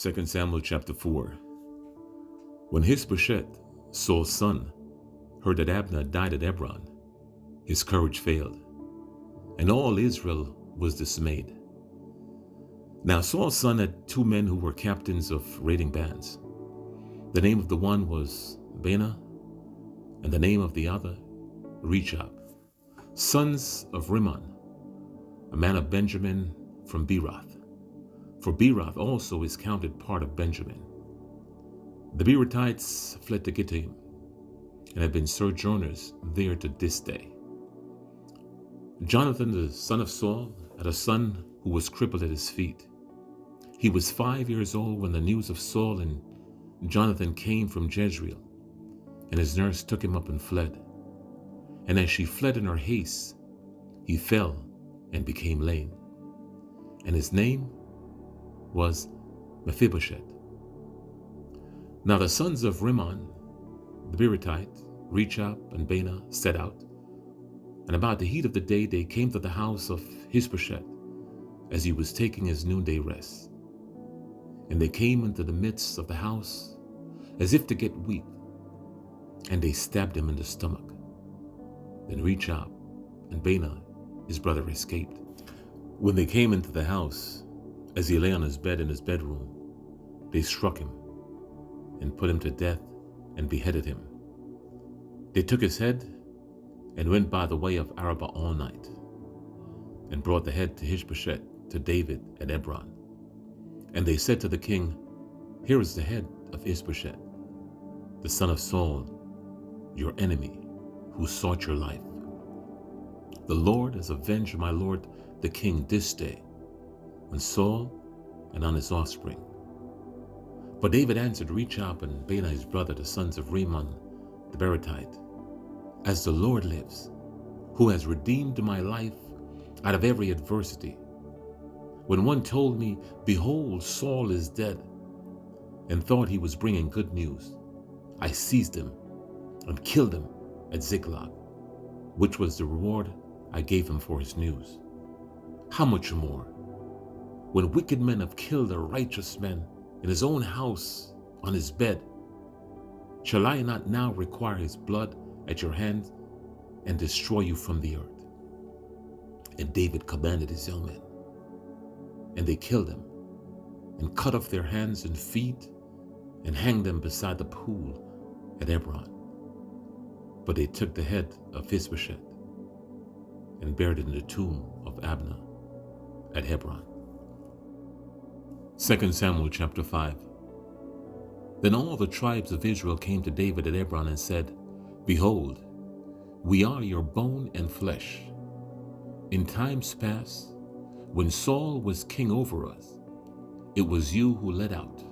2 Samuel chapter 4. When Ishbosheth, Saul's son, heard that Abner died at Hebron, his courage failed, and all Israel was dismayed. Now Saul's son had two men who were captains of raiding bands. The name of the one was Baanah, and the name of the other Rechab, sons of Rimmon, a man of Benjamin from Beeroth. For Beeroth also is counted part of Benjamin. The Beerothites fled to Gittaim, and have been sojourners there to this day. Jonathan, the son of Saul, had a son who was crippled at his feet. He was 5 years old when the news of Saul and Jonathan came from Jezreel, and his nurse took him up and fled. And as she fled in her haste, he fell and became lame. And his name was Mephibosheth. Now the sons of Rimmon, the Beerothite, Rechab and Baanah, set out, and about the heat of the day they came to the house of Ishbosheth as he was taking his noonday rest. And they came into the midst of the house as if to get weak, and they stabbed him in the stomach. Then Rechab and Baanah, his brother, escaped. When they came into the house, as he lay on his bed in his bedroom, they struck him and put him to death and beheaded him. They took his head and went by the way of Arabah all night, and brought the head to Ishbosheth to David at Hebron. And they said to the king, "Here is the head of Ishbosheth, the son of Saul, your enemy, who sought your life. The Lord has avenged my lord the king this day on Saul and on his offspring." But David answered Rechab and Baanah his brother, the sons of Rimmon the Beerothite, "As the Lord lives, who has redeemed my life out of every adversity, when one told me, 'Behold, Saul is dead,' and thought he was bringing good news, I seized him and killed him at Ziklag, which was the reward I gave him for his news. How much more, when wicked men have killed a righteous man in his own house on his bed, shall I not now require his blood at your hand and destroy you from the earth?" And David commanded his young men, and they killed him and cut off their hands and feet and hanged them beside the pool at Hebron. But they took the head of Ishbosheth and buried it in the tomb of Abner at Hebron. 2 Samuel chapter 5. Then all the tribes of Israel came to David at Hebron and said, "Behold, we are your bone and flesh. In times past, when Saul was king over us, it was you who led out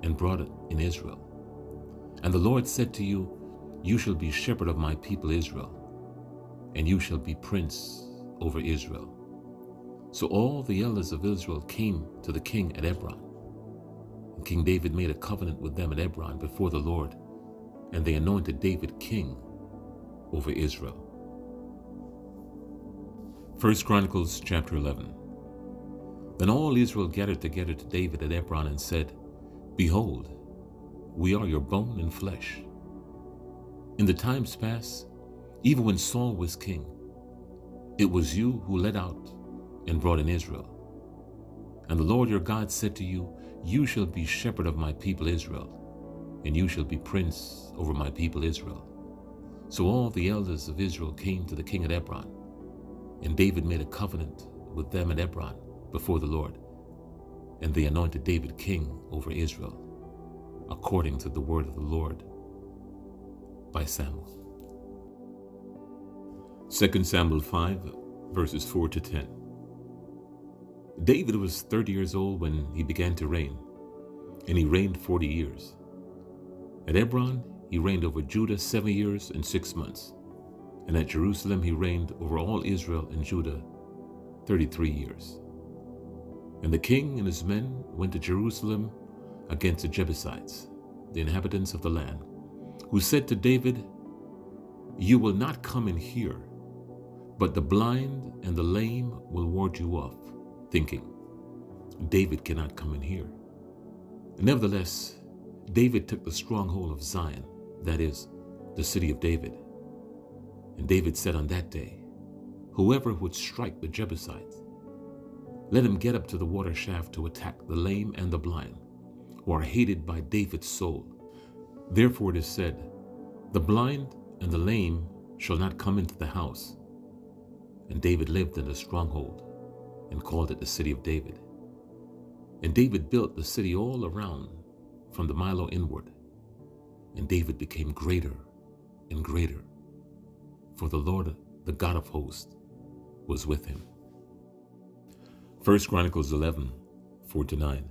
and brought it in Israel. And the Lord said to you, 'You shall be shepherd of my people Israel, and you shall be prince over Israel.' So all the elders of Israel came to the king at Hebron. And King David made a covenant with them at Hebron before the Lord, and they anointed David king over Israel." 1 Chronicles chapter 11. Then all Israel gathered together to David at Hebron and said, "Behold, we are your bone and flesh. In the times past, even when Saul was king, it was you who led out and brought in Israel. And the Lord your God said to you, 'You shall be shepherd of my people Israel, and you shall be prince over my people Israel.' So all the elders of Israel came to the king at Hebron, and David made a covenant with them at Hebron before the Lord, and they anointed David king over Israel, according to the word of the Lord by Samuel. 2 Samuel 5, verses 4 to 10. David was 30 years old when he began to reign, and he reigned 40 years. At Hebron, he reigned over Judah 7 years and 6 months, and at Jerusalem he reigned over all Israel and Judah 33 years. And the king and his men went to Jerusalem against the Jebusites, the inhabitants of the land, who said to David, "You will not come in here, but the blind and the lame will ward you off," thinking, "David cannot come in here, Nevertheless, David took the stronghold of Zion, that is, the city of David. And David said on that day, whoever would strike the Jebusites, let him get up to the water shaft to attack the lame and the blind, who are hated by David's soul. Therefore it is said, the blind and the lame shall not come into the house. And David lived in the stronghold and called it the city of David. And David built the city all around from the Milo inward. And David became greater and greater, for the Lord, the God of hosts, was with him. 1 Chronicles 11:4-9.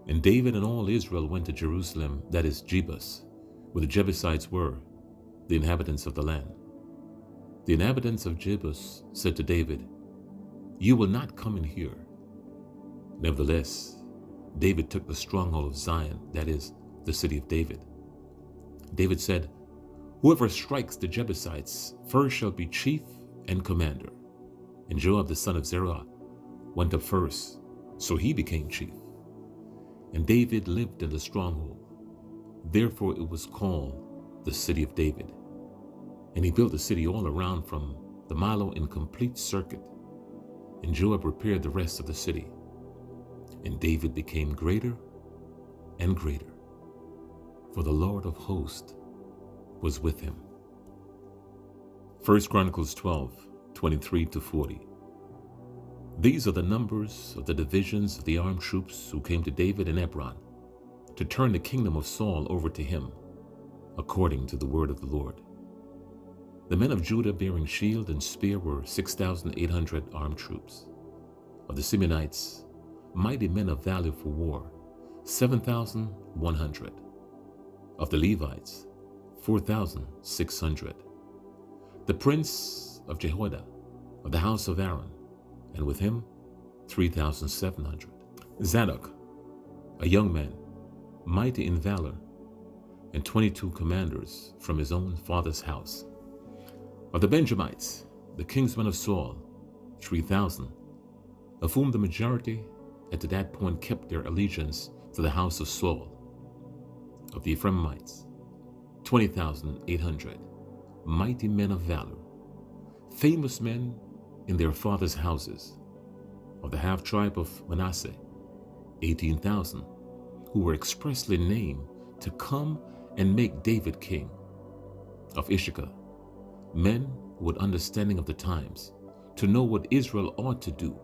And David and all Israel went to Jerusalem, that is Jebus, where the Jebusites were, the inhabitants of the land. The inhabitants of Jebus said to David, you will not come in here. Nevertheless, David took the stronghold of Zion, that is, the city of David. David said, whoever strikes the Jebusites first shall be chief and commander. And Joab the son of Zeruiah went up first, so he became chief. And David lived in the stronghold. Therefore it was called the city of David. And he built the city all around from the Milo in complete circuit. And Joab repaired the rest of the city. And David became greater and greater, for the Lord of hosts was with him. 1 Chronicles 12:23-40. These are the numbers of the divisions of the armed troops who came to David in Hebron to turn the kingdom of Saul over to him, according to the word of the Lord. The men of Judah bearing shield and spear were 6,800 armed troops. Of the Simeonites, mighty men of valor for war, 7,100. Of the Levites, 4,600. The prince of Jehoiada, of the house of Aaron, and with him 3,700. Zadok, a young man, mighty in valor, and 22 commanders from his own father's house. Of the Benjamites, the kinsmen of Saul, 3,000, of whom the majority at that point kept their allegiance to the house of Saul. Of the Ephraimites, 20,800, mighty men of valor, famous men in their fathers' houses. Of the half-tribe of Manasseh, 18,000, who were expressly named to come and make David king. Of Issachar, men with understanding of the times, to know what Israel ought to do,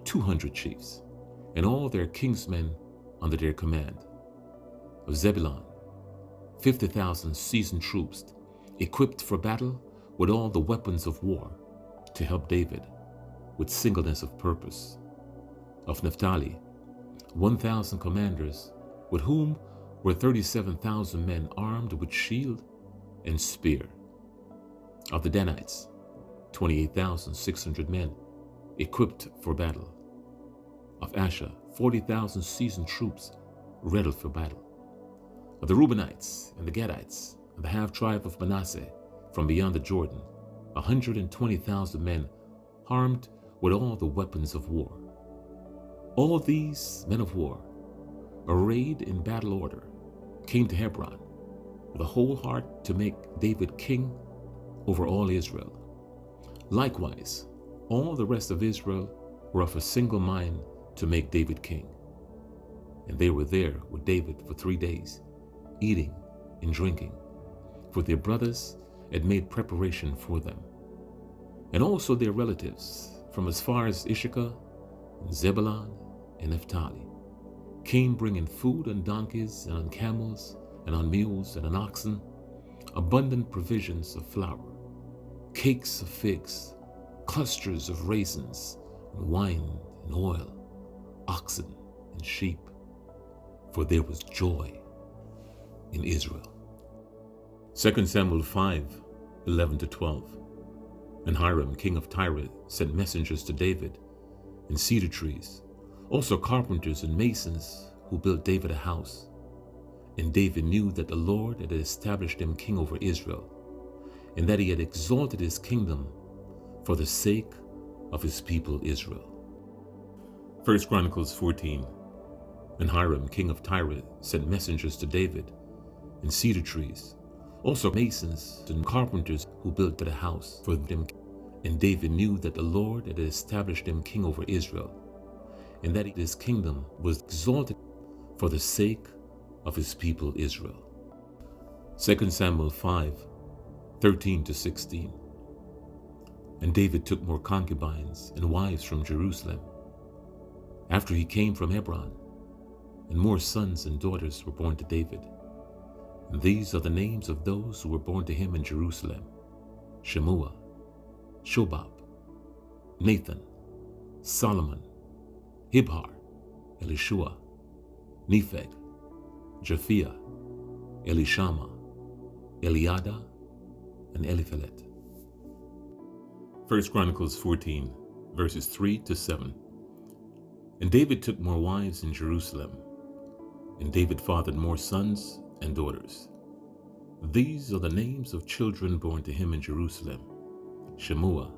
200 chiefs, and all their kingsmen under their command. Of Zebulun, 50,000 seasoned troops, equipped for battle with all the weapons of war, to help David with singleness of purpose. Of Naphtali, 1,000 commanders, with whom were 37,000 men armed with shield and spear. Of the Danites, 28,600 men equipped for battle. Of Asher, 40,000 seasoned troops ready for battle. Of the Reubenites and the Gadites, and the half-tribe of Manasseh from beyond the Jordan, 120,000 men armed with all the weapons of war. All these men of war, arrayed in battle order, came to Hebron with a whole heart to make David king over all Israel. Likewise, all the rest of Israel were of a single mind to make David king. And they were there with David for 3 days, eating and drinking, for their brothers had made preparation for them. And also their relatives, from as far as Issachar, and Zebulun, and Naphtali, came bringing food on donkeys, and on camels, and on mules, and on oxen, abundant provisions of flour, cakes of figs, clusters of raisins, and wine and oil, oxen and sheep, for there was joy in Israel. 2 Samuel 5:11-12. And Hiram, king of Tyre, sent messengers to David in cedar trees, also carpenters and masons who built David a house. And David knew that the Lord had established him king over Israel, and that he had exalted his kingdom for the sake of his people Israel. 1 Chronicles 14, And Hiram, king of Tyre, sent messengers to David in cedar trees, also masons and carpenters who built the house for them. And David knew that the Lord had established him king over Israel, and that his kingdom was exalted for the sake of his people Israel. 2 Samuel 5:13-16. And David took more concubines and wives from Jerusalem after he came from Hebron, and more sons and daughters were born to David. And these are the names of those who were born to him in Jerusalem: Shemua, Shobab, Nathan, Solomon, Hibhar, Elishua, Nepheg, Japhia, Elishama, Eliada, and Eliphelet. 1 Chronicles 14:3-7. And David took more wives in Jerusalem, and David fathered more sons and daughters. These are the names of children born to him in Jerusalem: Shemua,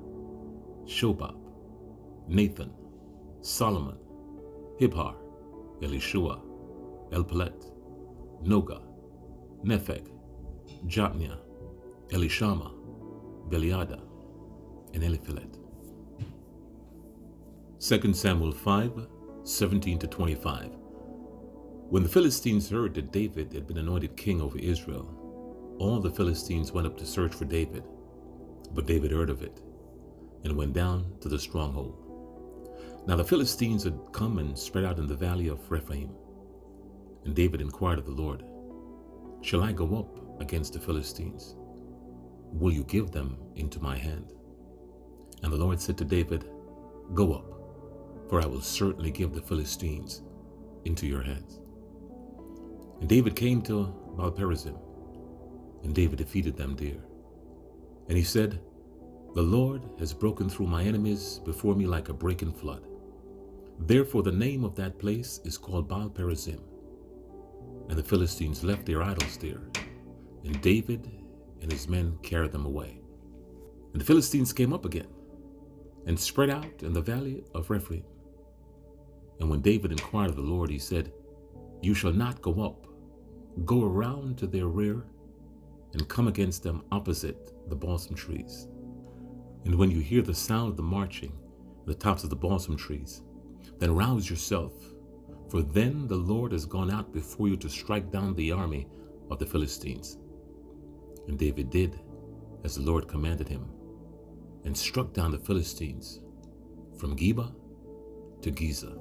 Shobab, Nathan, Solomon, Hibhar, Elishua, Elpelet, Noga, Nepheg, Jatnia, Elishama, Beliada, and Eliphelet. 2 Samuel 5:17-25. When the Philistines heard that David had been anointed king over Israel, all the Philistines went up to search for David. But David heard of it and went down to the stronghold. Now the Philistines had come and spread out in the valley of Rephaim. And David inquired of the Lord, "Shall I go up against the Philistines? Will you give them into my hand?" And the Lord said to David, "Go up, for I will certainly give the Philistines into your hands." And David came to Baal-perazim, and David defeated them there. And he said, "The Lord has broken through my enemies before me like a breaking flood." Therefore the name of that place is called Baal-perazim. And the Philistines left their idols there, and David and his men carried them away. And the Philistines came up again and spread out in the valley of Rephaim. And when David inquired of the Lord, he said, "You shall not go up. Go around to their rear and come against them opposite the balsam trees. And when you hear the sound of the marching at the tops of the balsam trees, then rouse yourself, for then the Lord has gone out before you to strike down the army of the Philistines." And David did as the Lord commanded him, and struck down the Philistines from Geba to Giza.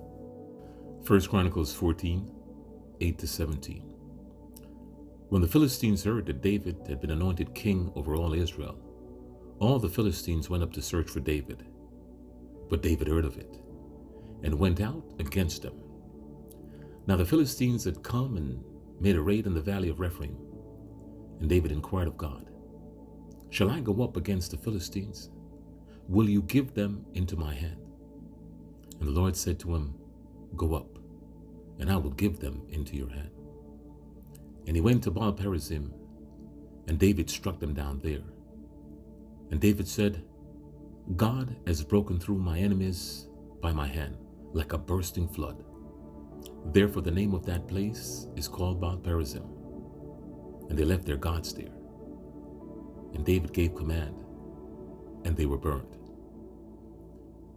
1 Chronicles 14:8-17. When the Philistines heard that David had been anointed king over all Israel, all the Philistines went up to search for David. But David heard of it and went out against them. Now the Philistines had come and made a raid in the valley of Rephaim. And David inquired of God, "Shall I go up against the Philistines? Will you give them into my hand?" And the Lord said to him, "Go up, and I will give them into your hand." And he went to Baal-perazim, and David struck them down there. And David said, "God has broken through my enemies by my hand, like a bursting flood." Therefore the name of that place is called Baal-perazim. And they left their gods there. And David gave command, and they were burned.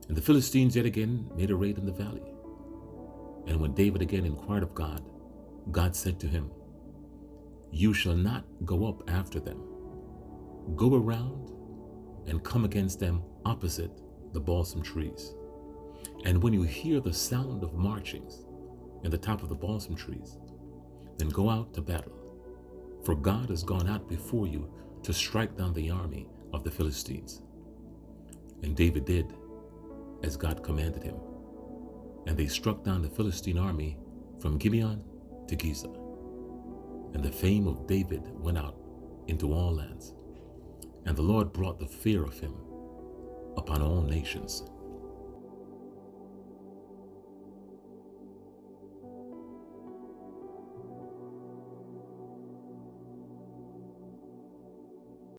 And the Philistines yet again made a raid in the valley. And when David again inquired of God, God said to him, "You shall not go up after them. Go around and come against them opposite the balsam trees. And when you hear the sound of marchings at the top of the balsam trees, then go out to battle. For God has gone out before you to strike down the army of the Philistines." And David did as God commanded him. And they struck down the Philistine army from Gibeon to Giza. And the fame of David went out into all lands. And the Lord brought the fear of him upon all nations.